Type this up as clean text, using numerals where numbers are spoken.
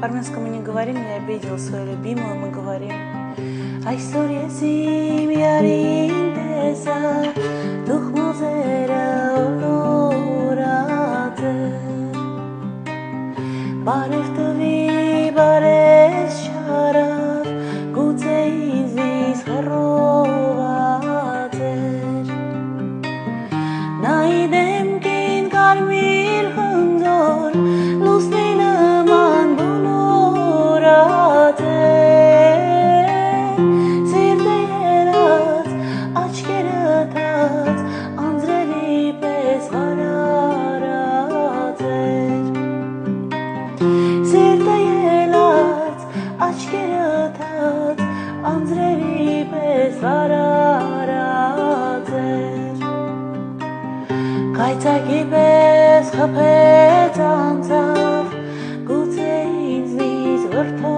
По-армянскому не говорим, я обидела свою любимую, мы говорим. Այսօր ես իմ յարին տեսա, դուխ մոզերը օրորած է, բարև տվի, բարև շարավ, գուցե ինձնից հռոված էր, նայի դեմքին կարմիր խնձոր, լուսնի նման բոլորած է, Սիրտը ելած, աչքերը թած, անձրևի պես վարարած էր, կայծակի պես խփեց անցավ, գուցե ինձնից վրդով